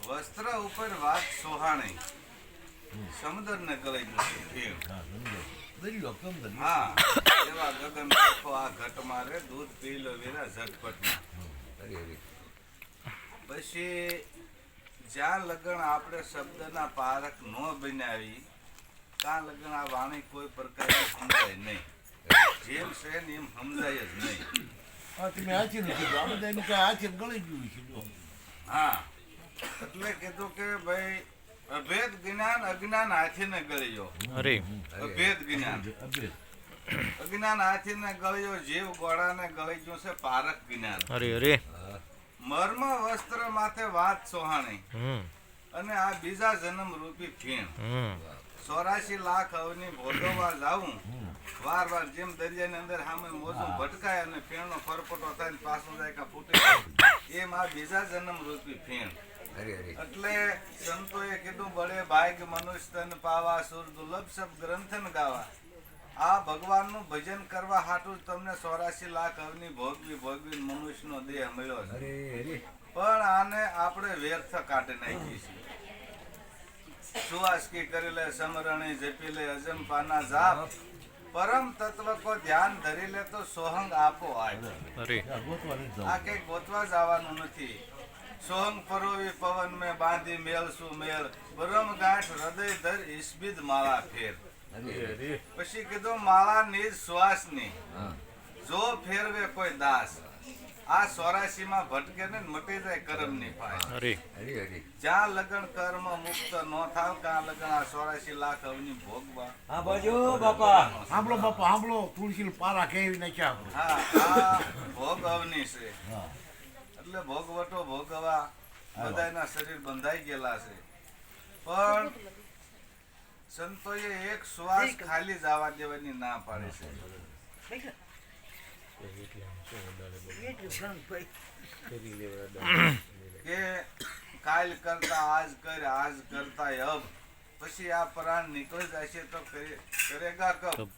વસ્ત્ર ઉપર વાત સોહાણી સમુદ્ર ને ગળી ગયું. હા, એવા ગગન દેખો આ ઘટ મારે દૂધ પી લો વીરા ઝટપટમાં. પછી જ્યાં લગન આપણે શબ્દના પારખ ન બનાવી ત્યાં લગન આ વાણી કોઈ પ્રકારે સમજાય નહીં. જેમ છે ને એમ સમજાય જ નહીં. હા, એટલે કીધું કે ભાઈ અભેદ જ્ઞાન અજ્ઞાન હાથીને ગળ્યો. અભેદ જ્ઞાન અજ્ઞાન હાથીને ગળ્યો, જીવ ગોળાને ગળી ગયું છે પારક જ્ઞાન. મર્મ વસ્ત્ર માથે વાત સોહાણી અને આ બીજા જન્મ રૂપી ફીણ. 84 લાખ અવની ભોગવવા જાવું વાર વાર જેમ દરિયાની અંદર સામે મોજું ભટકાય અને ફીણનો ફરફટો થાય પાછું જાય કા ફૂટે, એમ આ બીજા જન્મ રૂપી ફીણ. એટલે સંતોએ કીધું બળે ભાગ મનુષ્ય તન પાવા સુર દુર્લભ સબ ગ્રંથન ગાવા. આ ભગવાનનું ભજન કરવા હાટું તમને 84 લાખ અવની ભોગવી મનુષ્યનો દેહ મળ્યો છે. પણ આને આપણે વ્યર્થ કાઢી નાખી છે. સુવાસકી કરી લે, સમરણી જપી લે, અજંપાના જાપ, પરમ તત્વ કો ધ્યાન ધરી લે તો સોહંગ આપો આય. આ કઈ ગોતવા જવાનું નથી. સોહંગ પરોવી પવન મેં બાંધી મેલ શું મેલ, પરમ ગાંઠ હૃદય ધર ઈસ્બિદ માળા ફેર. પછી કીધું માળા નિજ શ્વાસની જો ફેરવે કોઈ દાસ. આ 84 માં ભટકે ને મટી જાય કર્મ ની ફાય. જ્યાં લગન કર્મ મુક્ત ન થાવ ત્યાં લગન આ 84 લાખ અવની ભોગવા. હા બાજુ બાપા સાંભળો તુલસી પારા કેવી નાખ્યા. હા, આ ભોગ અવની છે. એટલે ભોગવટો ભોગવા બધાના શરીર બંધાઈ ગયેલા છે. પણ સંતોએ એક શ્વાસ ખાલી જવા દેવાની ના પાડે છે. કે કાલ કરતા આજ કર, આજ કરતા અબ. પછી આ પ્રાણ નીકળી જાય છે તો કરેગા કબ.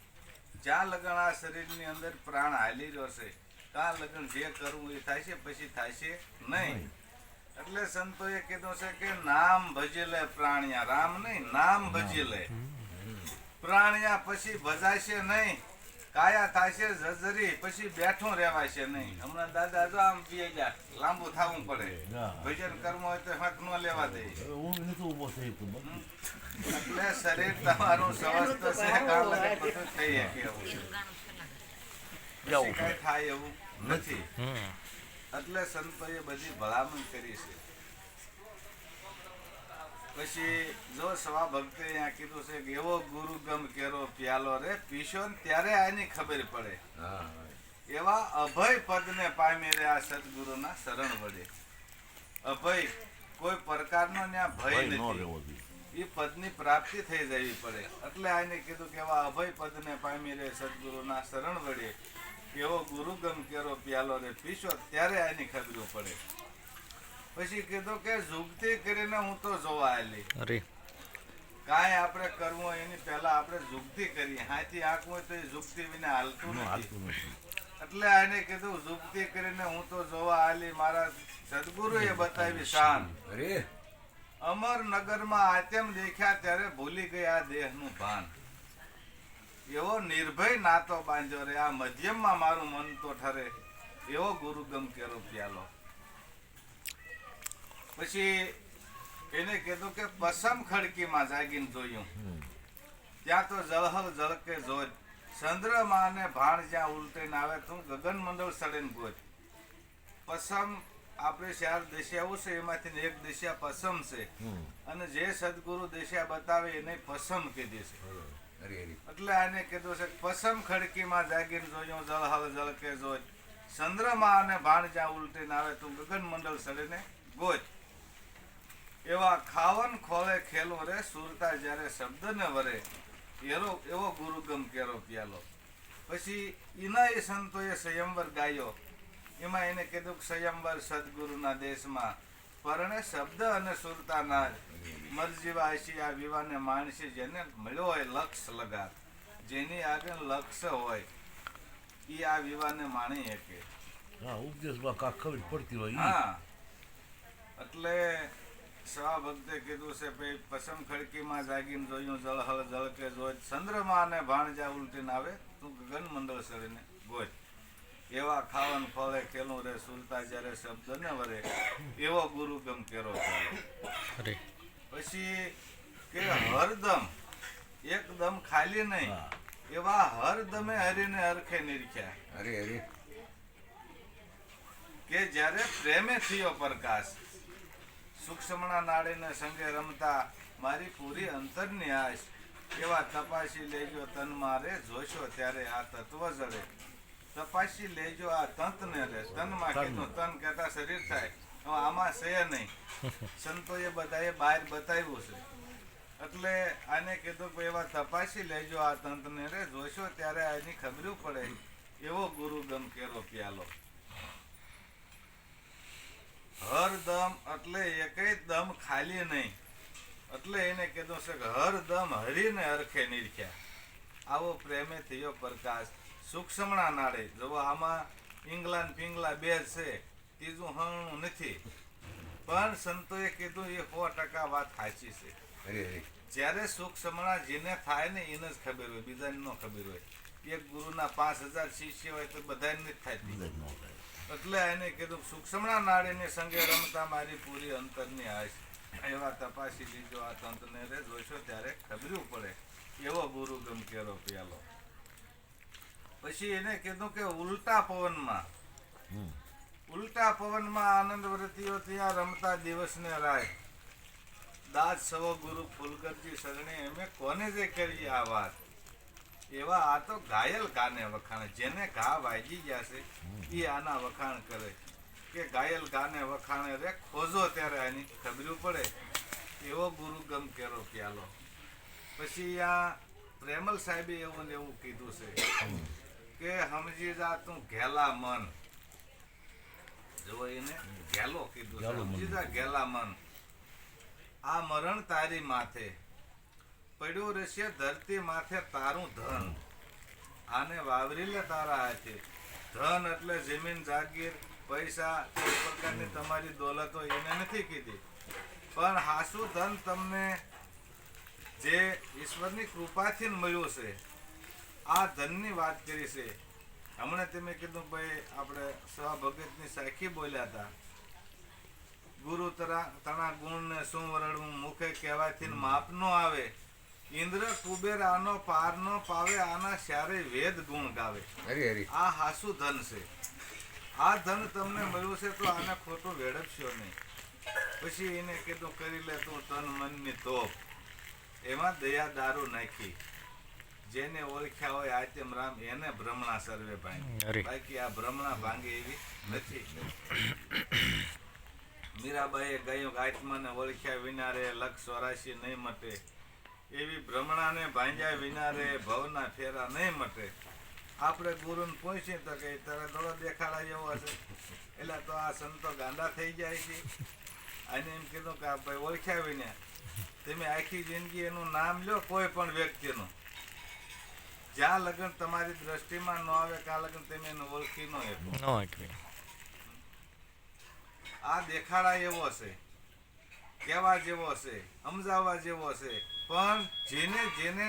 જ્યાં લગન આ શરીરની અંદર પ્રાણ હાલી રહ્યો છે ત્યાં લગન જે કરવું એ થાય છે, પછી થાય છે નહીં. એટલે સંતોએ કીધું છે કે નામ ભજી લે પ્રાણિયા, રામ નહીં નામ ભજી લે પ્રાણિયા. પછી ભજાય છે નહીં, કાયા થાય છે જજરી, પછી બેઠું રહેવાય છે નહીં. હમણાં દાદા જો આમ પીએ ગયા, લાંબુ થવું પડે. ભજન કર્મ હોય તો હક ન લેવા દે. એટલે શરીર તમારું સ્વસ્થ છે, કાળ લગે બધું થઈ શકે એવું છે. પછી કઈ થાય એવું નથી. એટલે સંતોએ બધી ભલામણ કરી છે. પછી જો સ્વા ભક્તે અહીંયા કીધું છે કે એવો ગુરુ ગમ કેરો પ્યાલો રે પીશો ને ત્યારે આની ખબર પડે. એવા અભય પદને પામી રે આ સદગુરુના શરણ વડે. અભય કોઈ પ્રકારનો ત્યાં ભય નથી, એ પદની પ્રાપ્તિ થઈ જવી પડે. એટલે આને કીધું કે એવા અભય પદને પામી રે સદગુરુના શરણ વડે. એવો ગુરુ ગમ કેરો પ્યાલો રે પીશો ત્યારે આની ખબર પડે. પછી કીધું કે જુગતી કરીને હું તો જોવા આવેલી. કાંઈ આપણે કરવું હોય એની પહેલા આપણે જુગતી કરીએ. હાથી આંકવું હોય તો એ જુગતી વિના હાલતું નથી. એટલે આને કીધું જુગતી કરીને હું તો જોવા આવેલી. મારા સદગુરુએ બતાવી શાન. અમરનગરમાં આત્યમ દેખ્યા ત્યારે ભૂલી ગયા દેહનું ભાન. એવો નિર્ભય નાતો બાંધ્યો રે આ મધ્યમમાં મારું મન તો ઠરે. એવો ગુરુ ગમ કેરો પ્યાલો. પછી એને કીધું કે પસમ ખડકીમાં જાગીને જોયું ત્યાં તો જળહલ જળકે જોત. ચંદ્રમા ને ભાણ જ્યાં ઉલટીને આવે તું ગગન મંડળ સડીને ગોત. પસમ આપણે 4 દિશાઓ છે, એમાંથી એક દિશા પસમ છે. અને જે સદગુરુ દિશા બતાવે એને પસમ કીધી છે. એટલે આને કીધું છે પસમ ખડકીમાં જાગીને જોયું જળહલ જળકે જોત. ચંદ્રમા અને ભાણ જ્યાં ઉલટીને આવે તું ગગન મંડળ સડીને ગોત. એવા ખાવન ખોળે ખેલો રે સુરતા જ્યારે શબ્દ ને વરે. એવો ગુરુ ગમ કેરો પ્યાલો. પછી એના એ સંતોએ સંયમવર ગાયો. એમાં એને કીધું કે સંયમવર સદગુરુના દેશમાં પરણે શબ્દ અને સુરતાના મરજીવા હશી આ વિવાને માણસી. જેને મળ્યો હોય લક્ષ લગાર, જેની આગળ લક્ષ્ય હોય એ આ વિવાને માણી શકે. ઉપદેશમાં કાંક ખબર પડતી હોય. હા, એટલે સવા ભક્તે કીધું છે ભાઈ પસમ ખડકીમાં જાગીને જોયું જળહળ જળકે જોઈ ચંદ્રમા અને ભાણજા ઉલટીને આવે તું ગગન મંડળ સળીને ગોજ એવા ખાવન ફળે ખેલું રે સુલતા જ્યારે શબ્દ ને વરે એવો ગુરુ ગમ કેરો ચાલે. પછી કે હરદમ એકદમ ખાલી નહીં એવા હરદમે હરીને હરખે નિરખ્યા. અરે અરે કે જ્યારે પ્રેમે થયો પ્રકાશ સૂક્ષ્મના નાડીને સંગે રમતા મારી પૂરી અંતરની આશ એવા તપાસી લેજો તન મારે જોશો ત્યારે આ તત્વ જડે. તપાસી લેજો આ તંતને રે તનમાં કીધું તન કહેતા શરીર થાય હવે આમાં છે નહીં. સંતોએ બધાએ બહાર બતાવ્યું છે એટલે આને કીધું કે એવા તપાસી લેજો આ તંતને રે જોશો ત્યારે આની ખબરું પડે એવો ગુરુ ગમ કેરો પ્યાલો. હર દમ એટલે એકેય દમ ખાલી નહીં એટલે એને કીધું છે કે હર દમ હરીને હરખે નિરખ્યા. આવો પ્રેમે થયો પ્રકાશ સૂક્ષ્મણા નાડે. જો આમાં પિંગલા પિંગલા બે છે ત્રીજું હણું નથી પણ સંતોએ કીધું એ 100% વાત સાચી છે. જ્યારે સૂક્ષ્મણા જેને થાય ને એને જ ખબર હોય બીજાને ન ખબર હોય. એક ગુરુના 5000 શિષ્ય હોય તો બધાને નથી થતી એટલે એને કીધું સૂક્ષ્મના નાડીની સંગે રમતા મારી પૂરી અંતરની આશ એવા તપાસી લીજો આ તંતને રે જોશો ત્યારે ખબરું પડે એવો ગુરુ ગમ કેરો પ્યાલો. પછી એને કીધું કે ઉલટા પવનમાં આનંદ વ્રતીઓ ત્યાં રમતા દિવસને રાય દાસ સવો ગુરુ ફૂલકરજી શરણે એમે કોને જે કરી આ વાત. એવા આ તો ઘાયલ ગાને વખાણે જેને ઘા વાગી ગયા છે એ આના વખાણ કરે કે ઘાયલ ગાને વખાણે રે ખોજો ત્યારે આની ખબરું પડે એવો ગુરુ ગમ કેરો પ્યાલો. પછી આ પ્રેમલ સાહેબે એવું ને એવું કીધું છે કે સમજી જા તું ઘેલા મન. જો એને ઘેલો કીધું છે સમજી જા ઘેલા મન આ મરણ તારી માથે પડ્યું રહેશે ધરતી માથે તારું ધન આને વાવરી લે તારા હાથે. ધન એટલે જમીન જાગીર પૈસા કોઈ પ્રકારની તમારી દોલતો એને નથી કીધી પણ હાસુ ધન તમને જે ઈશ્વરની કૃપાથી મળ્યું છે આ ધનની વાત કરી છે. હમણાં તમે કીધું ભાઈ આપણે સવા ભગતની સાખી બોલ્યા હતા ગુરુ તણા ગુણ ને શું વરડવું મુખે કહેવાથી માપ નો આવે. ઇન્દ્ર કુબેર આનો પાર નો પાવે આના સારે વેદ ગુણ ગાવે. આ હાસુ ધન છે. આ ધન તમને મળ્યું છે તો આને ખોટું વેડપશો નહીં. પછી એને કીધું કરી લે તું તન મનની તોપ એમાં દયા દારૂ નાખી. જેને ઓળખ્યા હોય આત્મ રામ એને ભ્રમણા સર્વે ભાંગે બાકી આ ભ્રમણા ભાંગે એવી નથી. મીરાબાઈએ ગાયું આત્માને ઓળખ્યા વિના રે લક્ષ 84 નહીં મટે એવી ભ્રમણાને ભાંગ્યા વિના રે ભવના ફેરા નહીં મટે. આપણે ગુરુને પૂછીએ તો કે તારે થોડો દેખાડા જેવો હશે એટલે તો આ સંતો ગાંડા થઈ જાય છે. આને એમ કીધું કે આ ભાઈ ઓળખ્યા વિના તમે આખી જિંદગી એનું નામ લ્યો કોઈ પણ વ્યક્તિનું જ્યાં લગન તમારી દ્રષ્ટિમાં ન આવે ત્યાં લગન તમે એને ઓળખી ન શકો. આ દેખાડા એવો છે કહેવા જેવો છે સમજાવવા જેવો છે પણ જેને જેને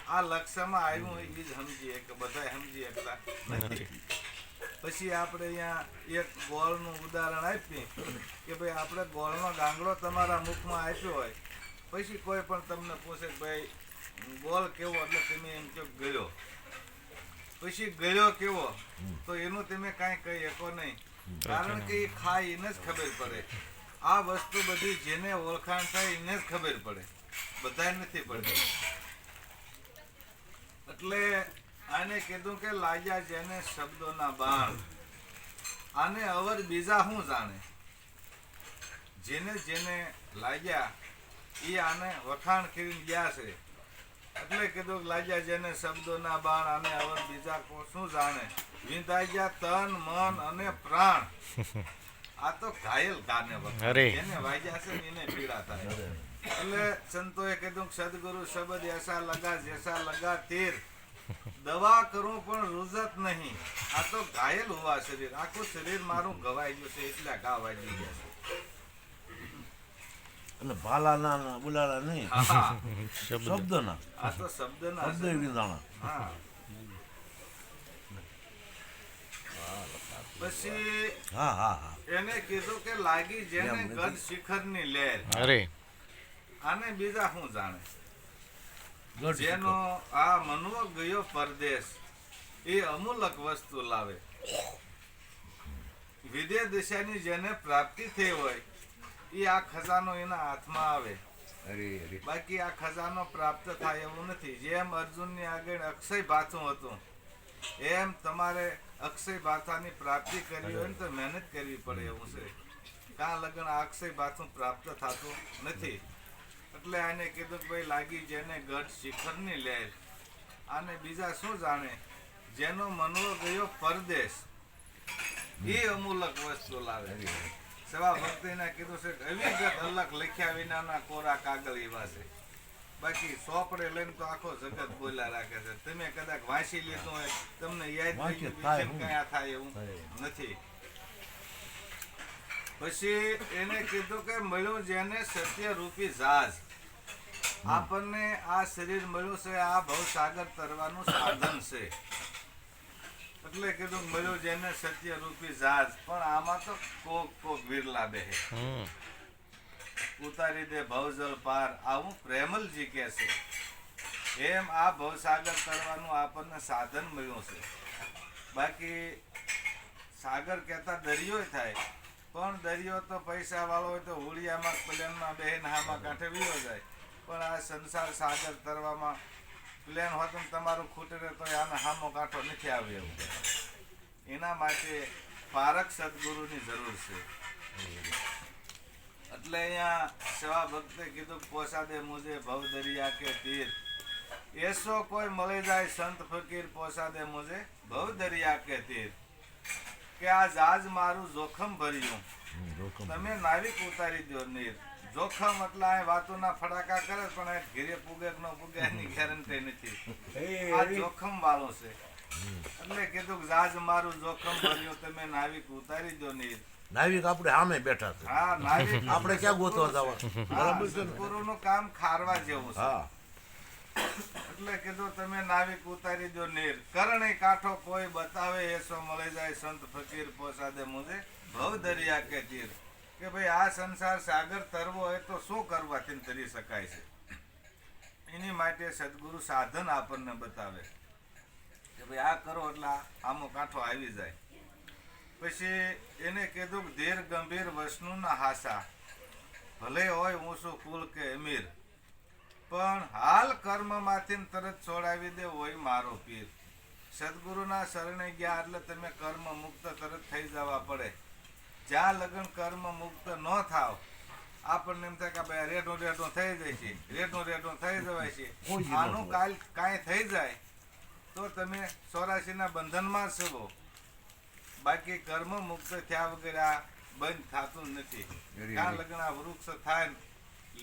આ લક્ષ્યમાં આવ્યું હોય એ જ સમજીએ કે બધા સમજી શકતા નથી. પછી આપણે અહીંયા એક ગોળનું ઉદાહરણ આપીએ કે ભાઈ આપણે ગોળનો ગાંગડો તમારા મુખમાં આપ્યો હોય પછી કોઈ પણ તમને પૂછે કે ભાઈ ગોળ કેવો એટલે તમે એમ કહો ગળ્યો. પછી ગળ્યો કેવો તો એનું તમે કાંઈ કહી શકો નહીં કારણ કે એ ખાય એને જ ખબર પડે. આ વસ્તુ બધી જેને ઓળખાણ થાય એને જ ખબર પડે બધાય નથી પડતી. એટલે આને કીધું કે લાગ્યા જેને શબ્દોના બાણ આને અવર બીજા શું જાણે. જેને જેને લાગ્યા એ આને વખાણ કરીને ગયા છે એટલે કીધું કે લાગ્યા જેને શબ્દોના બાણ આને અવર બીજા શું જાણે. વિંધાઈ ગયા તન મન અને પ્રાણ. આ તો ઘાયલ ગાને વખાણ જેને વાગ્યા છે ને એને પીડા થાય. એટલે સંતોએ કીધું સદગુરુ શબ્દ એસા લગા જૈસા લગા તીર દવા કરું પણ રૂજત નહીં. આ તો ઘાયલ હોવા શરીર આખું શરીર મારું ગવાઈ ગયું છે એટલે ઘા વાગી ગયા છે. એટલે ભાલાના ને બોલાના નહીં, હા શબ્દના, આ તો શબ્દના શબ્દ છે. વિધાણા. હા પછી હા હા હા. એને કીધું કે લાગી જેને એમ નથી. ગઢ શિખરની લહેર, અરે આને બીજા શું જાણે. ગઢ જેનો આ મનવો ગયો પરદેશ, એ અમૂલક વસ્તુ લાવે. વિદેહ દિશાની જેને પ્રાપ્તિ થઈ હોય એ આ ખજાનો એના હાથમાં આવે. અરે અરે. બાકી આ ખજાનો પ્રાપ્ત થાય એવું નથી. જેમ અર્જુનની આગળ અક્ષય ભાથું હતું, એમ તમારે અક્ષય ભાથાની પ્રાપ્તિ કરવી હોય ને તો મહેનત કરવી પડે એવું છે. કાં લગન આ અક્ષય ભાથું પ્રાપ્ત થતું નથી. એટલે આને કીધું કે ભાઈ લાગી જેને ગઢ શિખરની લહેર, આને બીજા શું જાણે. જેનો મનવો ગયો પરદેશ, એ અમૂલક વસ્તુ લાવે. સેવા ભક્તિને કીધું છે કે અવિગત અલગ લખ્યા વિનાના કોરા કાગળ એવા છે. બાકી સોપડે લઈને તો આખો જગત બોલ્યા રાખે છે. તમે કદાચ વાંચી લીધું હોય, તમને યાદ વાંચી થઈ થાય ગયું, હું. કયા થાય એવું નથી. પછી એને કીધું કે મળ્યું જેને સત્ય રૂપી જહાજ. આપણને આ શરીર મળ્યું છે, આ ભવસાગર તરવાનું સાધન છે. એટલે કીધું મળ્યું જેને સત્ય રૂપી જહાજ, પણ આમાં તો કોક વિરલા બેહે. હમ ઉતારી દે ભવજલ પાર, આવું પ્રેમલજી કહે છે. એમ આ ભવસાગર તરવાનું આપણને સાધન મળ્યું છે. બાકી સાગર કહેતા દરિયો થાય, પણ દરિયો તો પૈસા વાળો હોય તો હોળિયામાં પ્લેનમાં બેહીને હામાં કાંઠે વીયો જાય. પણ આ સંસાર સાગર તરવામાં પ્લેન હોત ને તમારું ખૂટે તો આને હામો કાંઠો નથી આવે એવું. એના માટે પારક સદગુરુની જરૂર છે. એટલે અહીંયા સેવા ભક્તે કીધું પોસાદે મુજે ભવ દરિયા કે તીર, એસો કોઈ મળી જાય સંત ફકીર પોસાદે મુજે ભવ દરિયા કે તીર. કે આ જહાજ મારું જોખમ ભર્યું, તમે નાવિક ઉતારી દો નીર. જોખમ એટલે આ વાતોના ફડાકા કરે પણ આ ઘીરે પૂગે કે ન પૂગે એની ગેરંટી નથી. આ જોખમ વાળું છે. એટલે કીધું કે જહાજ મારું જોખમ ભર્યું, તમે નાવિક ઉતારી દો નીર. નાવિક આપણે સામે બેઠા છે. હા નાવિક આપણે ક્યાં ગોતવા જવા? બરાબર છે ને? સદગુરુનું કામ ખારવા જેવું છે. હા. એટલે કીધું તમે નાવિક ઉતારી દો નીર. કરણી કાંઠો કોઈ બતાવે એસો મળી જાય સંત ફકીર પોસાદે મુજે ભવ દરિયા કે તીર. કે ભાઈ આ સંસાર સાગર તરવો હોય તો શું કરવાથી તરી શકાય છે. એની માટે સદગુરુ સાધન આપણને બતાવે કે ભાઈ આ કરો એટલે આમો કાંઠો આવી જાય. પછી એને કીધું કે ધીર ગંભીર વસનુના હાસા, ભલે હોય ઊંચું કુલ કે અમીર, પણ હાલ કર્મમાંથી તરત છોડાવી દે હોય મારો પીર. સદગુરુના શરણે ગયા એટલે તમે કર્મ મુક્ત તરત થઈ જવા પડે. જ્યાં લગન કર્મ મુક્ત ન થાવ, આપણને એમ થાય કે ભાઈ રેડું રેડું થઈ જાય છે, રેડું રેડું થઈ જવાય છે. આનું કાલ કાંઈ થઈ જાય તો તમે 84ના બંધનમાં છો. બાકી કર્મ મુક્ત થયા વગર આ બંધ થતું નથી. ક્યાં લગન આ વૃક્ષ થાય ને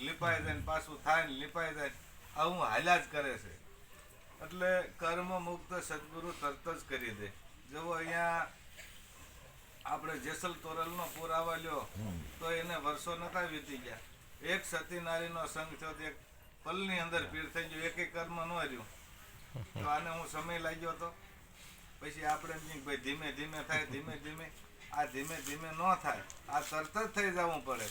લીપાઈ જાય ને પાછું થાય ને લીપાઈ જાય, આવું હાલ્યા જ કરે છે. એટલે કર્મ મુક્ત સદગુરુ તરત જ કરી દે. જો અહીંયા આપણે જેસલ તોરલનો પૂર આવવા લ્યો તો એને વર્ષો નતા વીતી ગયા. એક સતી નારીનો સંગ થયો, એક પલની અંદર પીર થઈ ગયું, એકે કર્મ ન રહ્યું. તો આને હું સમય લાગ્યો હતો. પછી આપણે એમ કહીએ ભાઈ ધીમે ધીમે થાય, ધીમે ધીમે. આ ધીમે ધીમે ન થાય, આ તરત જ થઈ જવું પડે.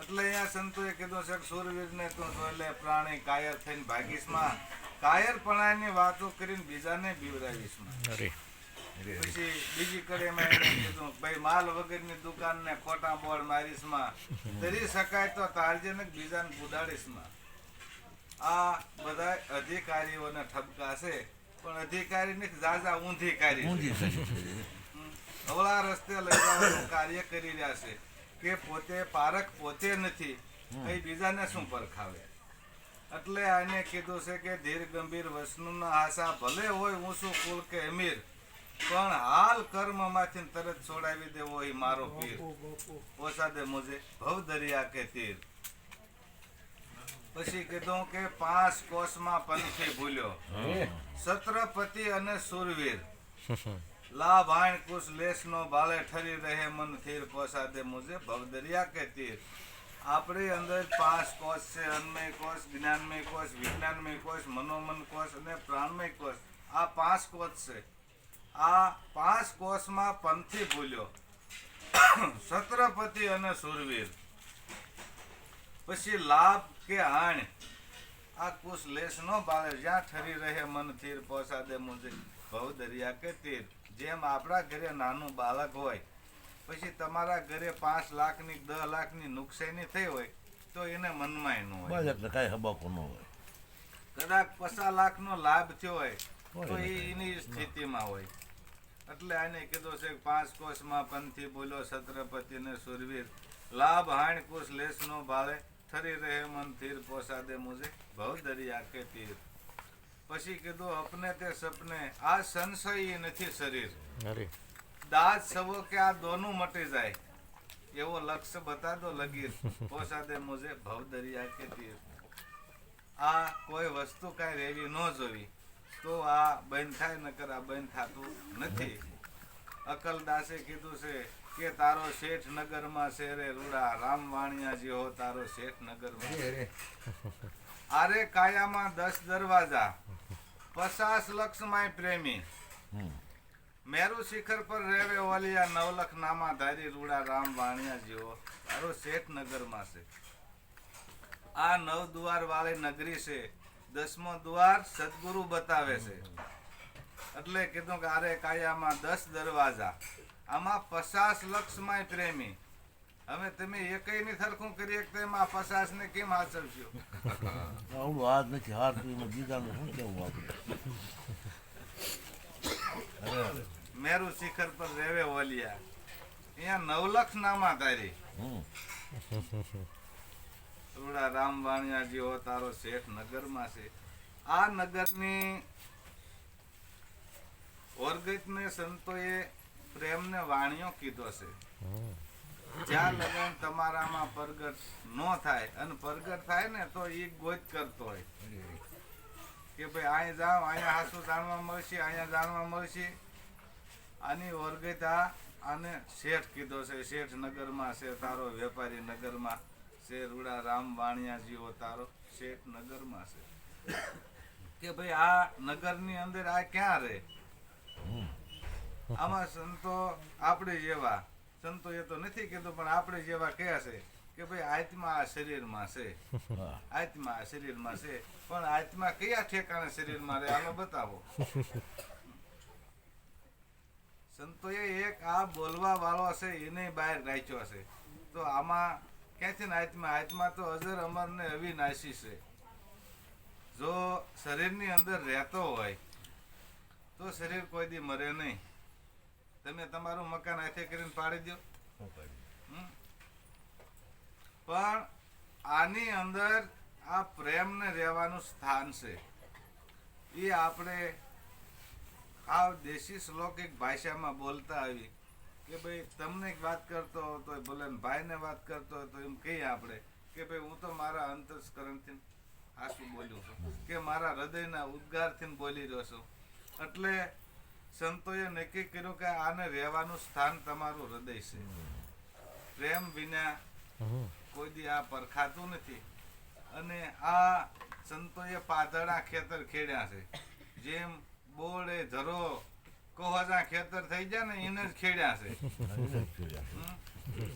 એટલે અહીંયા સંતોએ કીધું છે કે સુરવીરને તું જોઈ લે પ્રાણી કાયર થઈને ભાગીશમાં, કાયરપણાની વાતો કરીને બીજાને બીવરાવીશમાં. અરે પછી બીજી કડીમાં એને કીધું ભાઈ માલ વગરની દુકાનને ખોટા બોર્ડ મારીશમાં, તરી શકાય તો તારજે ને બીજાને બુડાડીશમાં. આ બધા અધિકારીઓને ઠપકા છે, પણ અધિકારી નથી, ઝાઝા ઊંધિકારી છે. અવળા રસ્તે લઈ જવાનું કાર્ય કરી રહ્યા છે કે પોતે પારખ પોતે નથી, એ બીજાને શું પરખાવે. એટલે આને કીધું છે કે ધીર ગંભીર વસનુના હાસા, ભલે હોય ઊંચું કુલ કે અમીર, પણ હાલ કર્મમાંથી તરત છોડાવી દેવો એ મારો પીર. પોસાદે મુજે ભવ દરિયા કે તીર. પછી કીધું કે 5 કોષમાં પંથી ભૂલ્યો, છત્રપતિ અને સુરવીર, લાભાણ કુશ લેસ નો બાળે ઠરી રહે મન થીર. પોસાદે મુજે ભવ દરિયા કે તીર. આપણી અંદર 5 કોષ છે. અન્નમય કોષ, જ્ઞાનમય કોષ, વિજ્ઞાનમય કોષ, મનોમન કોષ અને પ્રાણમય કોષ. આ 5 કોષ છે. આ 5 કોષમાં પંથી ભૂલ્યો છત્રપતિ અને સુરવીર, પછી લાભ કે હાણ, આ કુશ લેશ નો બાળે, જ્યાં ઠરી રહે મન થીર, પહોંચાડે મુજે ભવ દરિયા કે તીર. જેમ આપણા ઘરે નાનું બાળક હોય, પછી તમારા ઘરે 5 લાખની 10 લાખની નુકસાની થઈ હોય તો એને મનમાં ન હોય. બસ એટલે કઈ હબાકો ન હોય. કદાચ 50 લાખનો લાભ થયો હોય તો એ એની સ્થિતિમાં હોય. એટલે આને કીધું છે કે 5 કોષમાં પંથી બોલ્યો છત્રપતિ ને સુરવીર, લાભ હાણ કુશ લેશ નો બાળે, ઠરી રહે મન થીર, પહોંચાડે મુજે ભવ દરિયા કે તીર. પછી કીધું અપને તે સપને, આ સંશય એ નથી શરીર, દાંત સવો કે આ દોનું મટી જાય, એવો લક્ષ્ય બતા દો લગીર, પહોંચાડે મુજે ભવ દરિયા કે તીર. આ કોઈ વસ્તુ કાંઈ રેવી ન જોવી તો આ બંધ થાય, નકર આ બંધ થતું નથી. અકલદાસે કીધું છે કે તારો શેઠ નગરમાં છે રે રૂડા, રામ વાણિયા જેવો તારો શેઠ નગરમાં. આરે કાયામાં 10 દરવાજા, 50 લક્ષ માય પ્રેમી, મેરુ શિખર પર રેવે ઓલિયા, 9 લખ નામા ધારી રૂડા, રામ વાણિયા જેવો તારો શેઠ નગરમાં છે. આ 9 દ્વાર વાળી નગરી છે. 10મો દ્વાર સદગુરુ બતાવે છે. એટલે કીધું કે આરે કાયામાં 10 દરવાજા, આમાં 50 લક્ષ માય પ્રેમી. હવે તમે એકય ની સરખું કરીએ કે તેમાં 50 ને કેમ હાચવશો? આવડું હાથ નથી હારતું, એમાં બીજાનું શું કેવું આપણે? મેરુ શિખર પર રેવે ઓલિયા, અહીંયા 9 લક્ષ નામા તારી રૂડા, રામ વાણિયા જેવો તારો શેઠ નગરમાં છે. આ નગરની ઓરગતને સંતોએ પ્રેમને વાણિયો કીધો છે. જ્યાં લગન તમારામાં પ્રગટ ન થાય, અને પ્રગટ થાય ને તો એ ગોત કરતો હોય કે ભાઈ અહીંયા જાઓ, અહીંયા હાસું જાણવા મળશે, અહીંયા જાણવા મળશે. આની ઓરગત આને શેઠ કીધો છે. શેઠ નગરમાં છે તારો, વેપારી નગરમાં છે રૂડા, રામ વાણિયા જેવો તારો શેઠ નગરમાં છે. કે ભાઈ આ નગરની અંદર આ ક્યાં રહે? આમાં સંતો આપણે જેવા સંતો એ તો નથી કીધું, પણ આપણે જેવા કહે છે કે ભાઈ આત્મા આ શરીરમાં છે, આત્મા આ શરીરમાં છે. પણ આત્મા કયા ઠેકાણે શરીરમાં રહે આમાં બતાવો. સંતોએ એક આ બોલવા વાળો છે એને બહાર રાખ્યો છે. તો આમાં ક્યાંથી ને આત્મા? આત્મા તો અજર અમર ને અવિનાશી છે. જો શરીરની અંદર રહેતો હોય તો શરીર કોઈ દી મરે નહીં. તમે તમારું મકાન હાથે કરીને પાડી દો, પણ આની અંદર આ પ્રેમને રહેવાનું સ્થાન છે. એ આપણે આ દેશી શ્લોકિક ભાષામાં બોલતા આવી કે ભાઈ તમને એક વાત કરતો હોય તો ભલે ભાઈને વાત કરતો હોય તો એમ કહીએ આપણે કે ભાઈ હું તો મારા અંતસ્કરણથી આ શું બોલ્યું છું, કે મારા હૃદયના ઉદ્ગારથી બોલી રહ્યો છું. એટલે સંતોએ નક્કી કર્યું કે આને રહેવાનું સ્થાન તમારું હૃદય છે. પ્રેમ વિના કોઈ દી આ પરખાતું નથી. અને આ સંતોએ પાતળા ખેતર ખેડ્યા છે. જેમ બોળે ધરો કોહજા ખેતર થઈ જાય ને એને જ ખેડ્યા છે.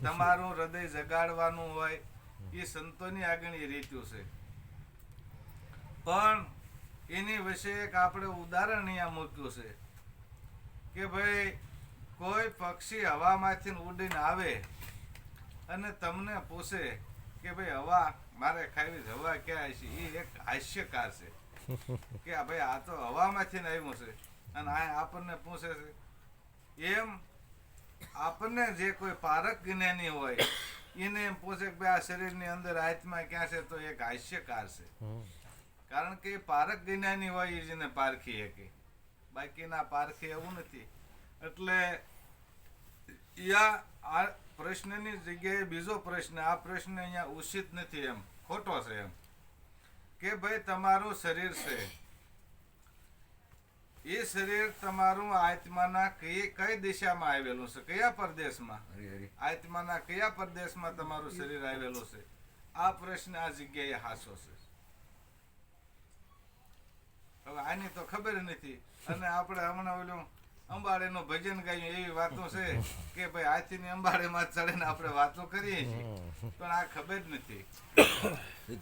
તમારું હૃદય જગાડવાનું હોય એ સંતોની આગળ રીત્યું છે. પણ એની વિશે એક આપણે ઉદાહરણ અહીંયા મૂક્યું છે કે ભાઈ કોઈ પક્ષી હવામાંથી ઉડીને આવે અને તમને પૂછે કે ભાઈ હવા મારે ખાવી હવા ક્યાં છે, એ એક હાસ્યકાર છે કે ભાઈ આ તો હવામાંથી આવ્યું છે. અને આ આપણને પૂછે છે એમ આપણને જે કોઈ પારક જ્ઞાની હોય એને એમ પૂછે કે ભાઈ આ શરીરની અંદર આત્મા ક્યાં છે, તો એક હાસ્યકાર છે. કારણ કે પારક જ્ઞાની હોય એ જેને પારખી શકે, બાકીના પારખી એવું નથી. એટલે આ પ્રશ્નની જગ્યાએ બીજો પ્રશ્ન, આ પ્રશ્ન અહીંયા ઉચિત નથી, એમ ખોટો છે. એમ કે ભાઈ તમારું શરીર છે, એ શરીર તમારું આત્માના કઈ દિશામાં આવેલું છે, કયા પ્રદેશમાં? આત્માના કયા પ્રદેશમાં તમારું શરીર આવેલું છે? આ પ્રશ્ન આ જગ્યાએ હાસો છે. હવે આની તો ખબર નથી, અને આપણે હમણાં ઓલું અંબાડીનું ભજન ગાયું એવી વાતો છે કે ભાઈ હાથીની અંબાડીમાં ચડે ને આપણે વાતો કરીએ છીએ, પણ આ ખબર જ નથી.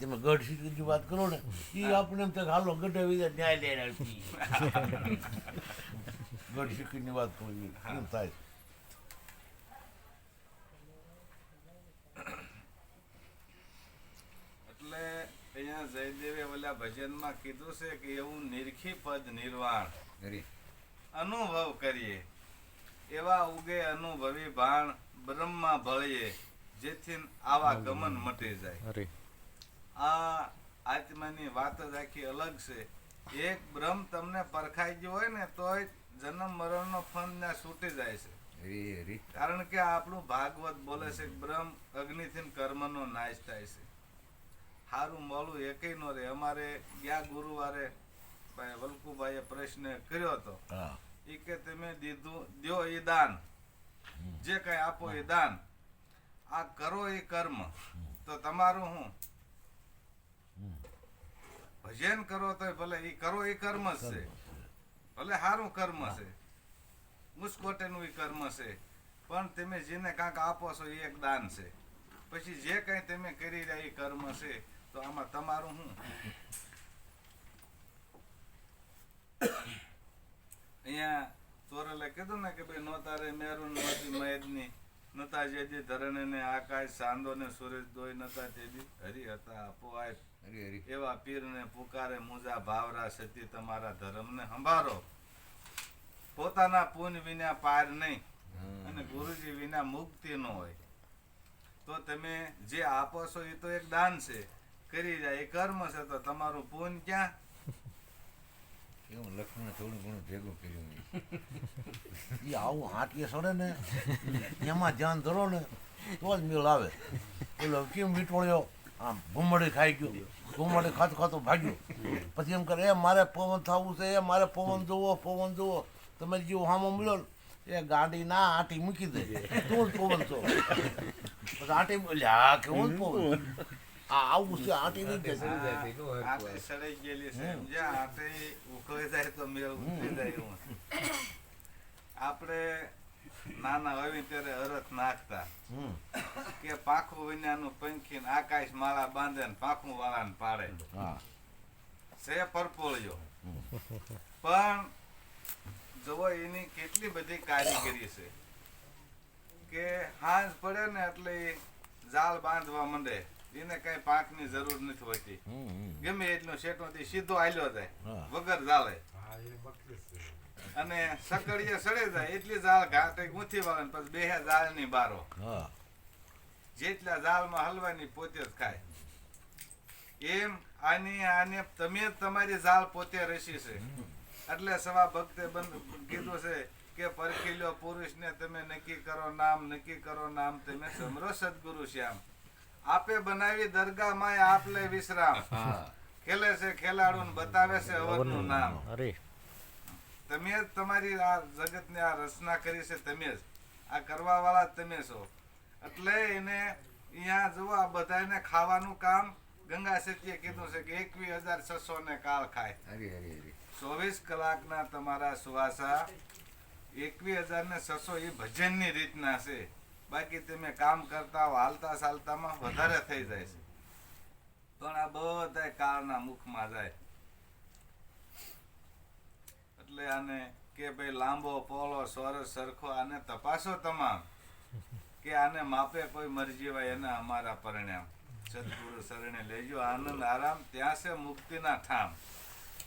તમે ગઢ શીખની વાત કરો ને એ આપણે એમ થાય હાલો ગઢે વિધે ન્યાય લઈને આવી ગઢ શીખની વાત કરી કેમ થાય. એટલે અહીંયા જયદેવે ઓલા ભજનમાં કીધું છે કે એવું નિરખી પદ નિર્વાણ અનુભવ કરીએ, એવા ઉગે અનુભવી ભાણ બ્રહ્મા ભળીએ, જેથી આવા ગમન મટી જાય. આ આત્માની વાત જ આખી અલગ છે. એક બ્રહ્મ તમને પરખાઈ ગયો હોય ને તોય જન્મ મરણનો ફંદ ત્યાં છૂટી જાય છે. કારણ કે આપણું ભાગવત બોલે છે કે બ્રહ્મ અગ્નિથી કર્મનો નાશ થાય છે. સારું મોલું એકેય નો રે. અમારે ગયા ગુરુવારે ભાઈ વલ્કુભાઈએ પ્રશ્ન કર્યો હતો એ કે તમે દીધું દ્યો એ દાન, જે કઈ આપો એ દાન, આ કરો એ કર્મ, તો તમારું હું ભજન કરો તો ભલે એ કરો એ કર્મ જ છે, ભલે સારું કર્મ છે, મુસ્કોટેનું એ કર્મ છે, પણ તમે જેને કાંક આપો છો એ એક દાન છે. પછી જે કઈ તમે કરી રહ્યા એ કર્મ છે, તો આમાં તમારું શું? અહીંયા ચોરલે કીધું ને કે ભાઈ નો તારે મેરું નહોતી મહેદની, નતા જેદી ધરણે ને આકાશ, સાંદો ને સૂરજ દોય નતા તેદી હરી હતા અપોઆય. એવા પીરને પુકારે મુજા ભાવરા, સતી તમારા ધર્મને સંભારો. પોતાના પુણ્ય વિના પાર નહીં, અને ગુરુજી વિના મુક્તિ ન હોય. તો તમે જે આપો છો એ તો એક દાન છે, કરી જાય એ કર્મ છે, તો તમારું પુણ્ય ક્યાં? એવું લક્ષ્મણે થોડું ઘણું ભેગું કર્યું એ આવું હાટીએ સડે ને એમાં ધ્યાન ધરો ને તો જ મેળ આવે. પેલો કેમ વીટોળ્યો આમ ઘુમડી ખાઈ ગયો, ઘુમડી ખાતું ખાતું ભાગ્યો, પછી એમ કરે એ મારે પવન થવું છે, એ મારે પવન જોવો, પવન જોવો. તમે જેવું હામો મળ્યો એ ગાડી ના આંટી મૂકી દે, તું જ પવન છો. પછી આંટી બોલ્યા આ કેવું પવન આવું છે, આંટી નહીં કે આંટે સડાઈ ગયેલી છે, સમજ્યા? આંટે ઉખળી જાય તો મેળ ઉખળી જાય એવું. આપણે નાના હોય ત્યારે અરથ નાખતા કે પાખું વિનાનું પંખી આકાશ માળા બાંધે ને પાખું વાળાને પાડે છે પરપોળિયો. પણ જુઓ એની કેટલી બધી કારીગરી છે કે હાંજ પડે ને એટલે જાળ બાંધવા માંડે, એને કઈ પાકની જરૂર નથી હોતી. ગમે એટલો શેટોથી સીધો આલ્યો જાય વગર જાળે, અને સકડીએ સડે જાય એટલી જાળ ઘાટે ઊંથી વાળે, પછી બેહે જાળની બારો, જેટલા જાળમાં હલવાની પોતે જ ખાય. એમ આને તમે તમારી જાળ પોતે રસી છે. એટલે સવા ભક્તે કીધું છે કે પરખી લ્યો પુરુષને તમે નક્કી કરો નામ, નક્કી કરો નામ, તમે સમરો સદગુરુ શ્યામ. આપે બનાવી દરગાહમાં આપ લે વિશ્રામ, ખેલે છે ખેલાડું બતાવે છે અવધનું નામ. તમે જ તમારી આ જગતને આ રચના કરી છે, તમે જ આ કરવા વાળા તમે છો. એટલે એને અહીંયા જુઓ આ બધાને ખાવાનું કામ ગંગા સતીએ કીધું છે કે 21,600 ને કાળ ખાય. 24 કલાકના તમારા સુવાસા 21,600 એ ભજનની રીતના છે. બાકી તમે કામ કરતા હાલતા ચાલતામાં વધારે થઈ જાય છે, પણ આ બધા કાળના મુખમાં જાય. એટલે આને કે ભાઈ લાંબો પોળો સોરસ સરખો આને તપાસો તમામ, કે આને માપે કોઈ મરજી હોય એને અમારા પરિણામ. સદગુરુ શરણે લેજો આનંદ આરામ, ત્યાં છે મુક્તિના ઠામ.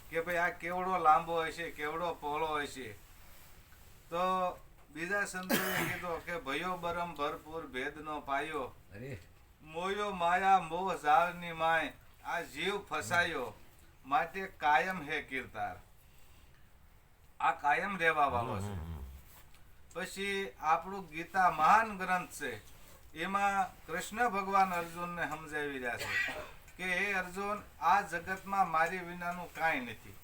કે ભાઈ આ કેવડો લાંબો હશે, કેવડો પહોળો હશે. તો બીજા સંતોએ કીધું કે ભયો બરમ ભરપૂર ભેદનો પાયો, મોયો માયા મોહ ઝાળની માય, આ જીવ ફસાયો માટે કાયમ હે કીર્તાર. આ કાયમ રહેવા વાળો છે. પછી આપણું ગીતા મહાન ગ્રંથ છે, એમાં કૃષ્ણ ભગવાન અર્જુનને સમજાવી રહ્યા છે કે હે અર્જુન, આ જગતમાં મારી વિનાનું કાંઈ નથી.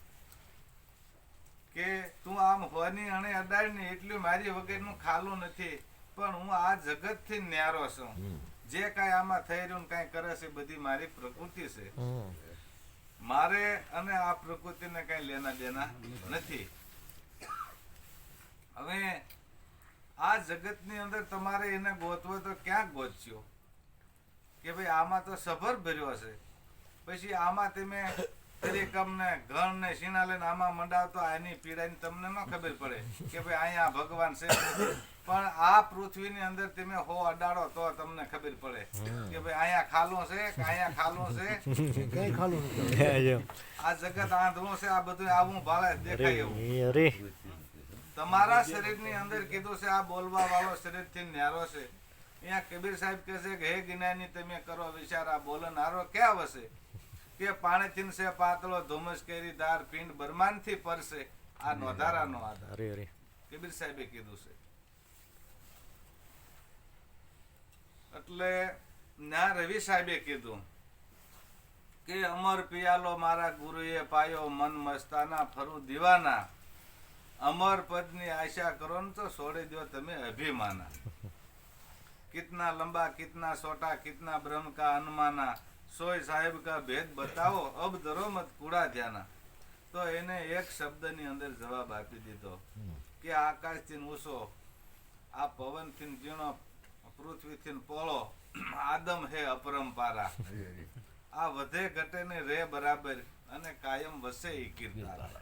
કે તું આમ હોની અણે અડાડ ને એટલું મારી વગરનું ખાલું નથી, પણ હું આ જગતથી ન્યારો છું. જે કાંઈ આમાં થઈ રહ્યું ને કાંઈ કરે છે બધી મારી પ્રકૃતિ છે. હમ. મારે અને આ પ્રકૃતિને કાંઈ લેના દેના નથી. હવે આ જગતની અંદર તમારે એને ગોતવો તો ક્યાં ગોતશો? કે ભાઈ આમાં તો સભર ભર્યો છે, પછી આમાં તમે ત્રિકમ ને ઘણ ને સીના લઈને આમાં મંડાવ તો આની પીડાની તમને ન ખબર પડે કે ભાઈ અહીંયા ભગવાન છે. પણ આ પૃથ્વીની અંદર તમે હો અડાડો તો તમને ખબર પડે કે ભાઈ અહીંયા ખાલું છે કે અહીંયા ખાલું છે. કઈ ખાલું નથી. આ જગત આંધળું છે, આ બધું આવું ભાળે દેખાય એવું. અરે તમારા શરીરની અંદર કીધું છે આ બોલવા વાળો શરીરથી ન્યારો છે. અહીંયા કબીર સાહેબ કહે છે કે હે જ્ઞાની તમે કરો વિચાર, આ બોલનારો ક્યાં વસે? કે પાણીથી છે પાતળો ધુમ્મસ કેરી ધાર પિંડ બરમાનથી પરસે આ નોધારાનો આધાર. અરે અરે કબીર સાહેબે કીધું છે. એટલે ના રવિ સાહેબે કીધું કે અમર પિયાલો મારા ગુરુએ પાયો મન મસ્તાના ફરું દીવાના અમર પદની આશા કરો ને તો છોડી દો તમે અભિમાના. कितना लंबा कितना छोटा कितना ब्रह्म का अनुमाना सोय साहेब का भेद बताओ अब धरो मत कूड़ा ध्याना. તો એને એક શબ્દની અંદર જવાબ આપી દીધો કે આકાશથી ઊંચો, આ પવનથી ઝીણો, પૃથ્વીથી પોળો, આદમ હે અપરંપારા. આ વધે ઘટે ને રે બરાબર અને કાયમ વસે ઈ કીર્તાર.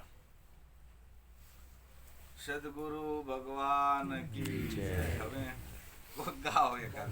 સદગુરુ ભગવાન કી જય. હવે ગાઓ એકાદ.